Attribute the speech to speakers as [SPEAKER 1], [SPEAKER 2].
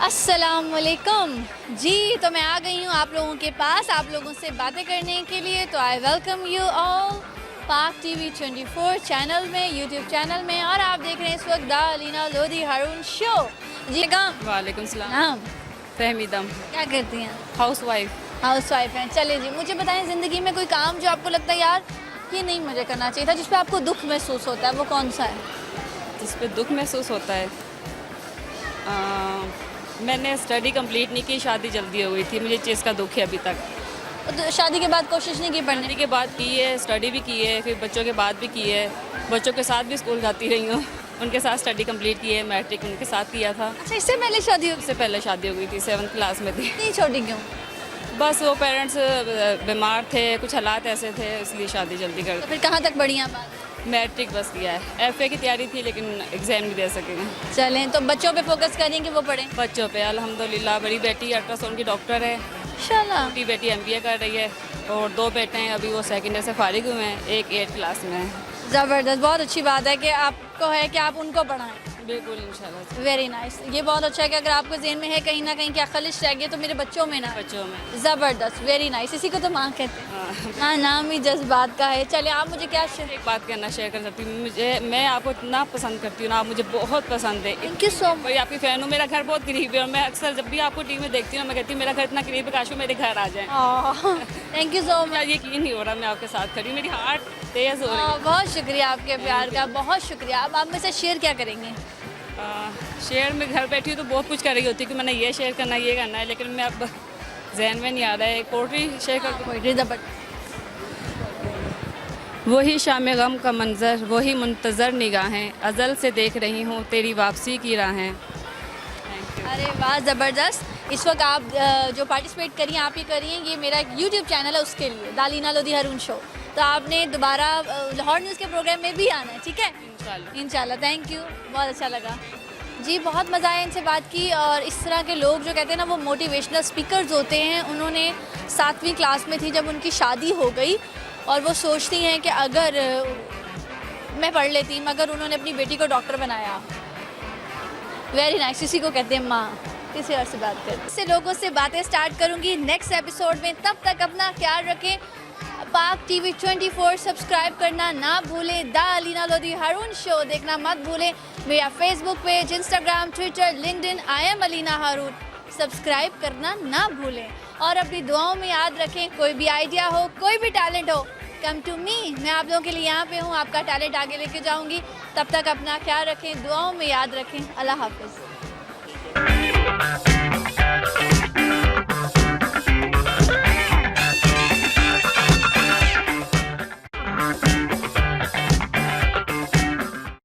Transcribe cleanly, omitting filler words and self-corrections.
[SPEAKER 1] अस्सलामुअलैकुम जी। तो मैं आ गई हूँ आप लोगों के पास आप लोगों से बातें करने के लिए। तो I welcome you all Pak TV 24 channel में, यूट्यूब चैनल में, और आप देख रहे हैं इस वक्त द अलीना लोधी हारून शो जी।
[SPEAKER 2] वालेकुम सलाम।
[SPEAKER 1] नाम
[SPEAKER 2] फहमीदम।
[SPEAKER 1] क्या करती हैं?
[SPEAKER 2] House wife.
[SPEAKER 1] हाउस वाइफ हैं। चले जी, मुझे बताएं ज़िंदगी में कोई काम जो आपको लगता है यार ये नहीं मुझे करना चाहिए था, जिस पे आपको दुख महसूस होता है, वो कौन सा है?
[SPEAKER 2] जिस पे दुख महसूस होता है, मैंने स्टडी कंप्लीट नहीं की, शादी जल्दी हो गई थी, मुझे इस चीज़ का दुख है अभी तक।
[SPEAKER 1] तो शादी के बाद कोशिश नहीं की पढ़ने
[SPEAKER 2] शादी के बाद की है, स्टडी भी की है, फिर बच्चों के बाद भी की है, बच्चों के साथ भी स्कूल जाती रही हूँ, उनके साथ स्टडी कंप्लीट की है, मैट्रिक उनके साथ किया था।
[SPEAKER 1] अच्छा, इससे पहले शादी हो?
[SPEAKER 2] इससे पहले शादी हो गई थी, 7th क्लास में थी।
[SPEAKER 1] इतनी छोटी क्यों?
[SPEAKER 2] बस वो पेरेंट्स बीमार थे, कुछ हालात ऐसे थे, इसलिए शादी जल्दी कर
[SPEAKER 1] तो फिर कहाँ तक बढ़ी आप बात?
[SPEAKER 2] मैट्रिक बस किया है, FA की तैयारी थी लेकिन एग्ज़ाम नहीं दे सके।
[SPEAKER 1] चलें, तो बच्चों पे फोकस करें कि वो पढ़ें?
[SPEAKER 2] बच्चों पे अल्हम्दुलिल्लाह, बड़ी बेटी अल्ट्रासाउंड की डॉक्टर है,
[SPEAKER 1] इंशाल्लाह।
[SPEAKER 2] छोटी बेटी MBA कर रही है, और 2 बेटे हैं, अभी वो सेकेंड ईयर से फारिग हुए हैं, एक 8th क्लास में है।
[SPEAKER 1] ज़बरदस्त, बहुत अच्छी बात है कि आपको है कि आप उनको पढ़ाएं।
[SPEAKER 2] बिल्कुल इंशाल्लाह।
[SPEAKER 1] Very nice. ये बहुत अच्छा है कि अगर आपको ज़हन में है कहीं ना कहीं क्या खलिश रह गई तो मेरे बच्चों में ना।
[SPEAKER 2] बच्चों में।
[SPEAKER 1] ज़बरदस्त, वेरी नाइस। इसी को तो माँ कहते हैं।
[SPEAKER 2] हाँ।
[SPEAKER 1] हाँ, नाम ही जज्बात का है। चले, आप मुझे क्या
[SPEAKER 2] एक बात कहना शेयर कर सकती हूँ, मैं आपको इतना पसंद करती हूँ ना, आप मुझे बहुत पसंद है।
[SPEAKER 1] Thank you so much.
[SPEAKER 2] मैं आपकी फ़ैन हूँ, मेरा घर बहुत करीब है, और मैं अक्सर जब भी आपको टीवी में देखती हूँ मैं कहती हूँ मेरा घर इतना करीब है, काश वो मेरे घर आ जाए।
[SPEAKER 1] Thank you so much.
[SPEAKER 2] यकीन नहीं हो रहा मैं आपके साथ खड़ी हूँ, मेरी हार्ट तेज़ हो रही है।
[SPEAKER 1] बहुत शुक्रिया आपके प्यार का, बहुत शुक्रिया। अब आप मुझसे शेयर क्या करेंगे?
[SPEAKER 2] शेयर में घर बैठी हूँ तो बहुत कुछ कर रही होती है कि मैंने ये शेयर करना है, ये करना है, लेकिन मैं अब जहन में नहीं आ रहा है। पोट्री शेयर कर दूँ?
[SPEAKER 1] पोइट्री
[SPEAKER 2] वही शाम गम का मंजर, वही मुंतज़र निगाहें, अज़ल से देख रही हूँ तेरी वापसी की राहें।
[SPEAKER 1] अरे वाह, ज़बरदस्त। इस वक्त आप जो पार्टिसिपेट करिए, आप ही करिए, ये मेरा एक यूट्यूब चैनल है, उसके लिए द अलीना लोधी हारून शो। तो आपने दोबारा लाहौर न्यूज़ के प्रोग्राम में भी आना है, ठीक है? इंशाल्लाह। थैंक यू, बहुत अच्छा लगा जी, बहुत मज़ा आया इनसे बात की। और इस तरह के लोग जो कहते हैं ना, वो मोटिवेशनल स्पीकर्स होते हैं। उन्होंने 7वीं क्लास में थी जब उनकी शादी हो गई, और वो सोचती हैं कि अगर मैं पढ़ लेती, मगर उन्होंने अपनी बेटी को डॉक्टर बनाया। Very nice. इसी को कहते हैं माँ। किसी और से बात कर, इससे लोगों से बातें स्टार्ट करूँगी नेक्स्ट एपिसोड में। तब तक अपना ख्याल रखें। पाक टीवी 24 सब्सक्राइब करना ना भूलें। द अलीना लोधी हारून शो देखना मत भूलें। मेरा Facebook page, Instagram, Twitter, LinkedIn, I am Alina Haroon, subscribe करना ना भूलें। और अपनी दुआओं में याद रखें, कोई भी आइडिया हो, कोई भी टैलेंट हो, कम टू मी। मैं आप लोगों के लिए यहाँ पे हूँ, आपका टैलेंट आगे लेके जाऊँगी। तब तक अपना ख्याल रखें, दुआओं में याद रखें। अल्लाह हाफिज़।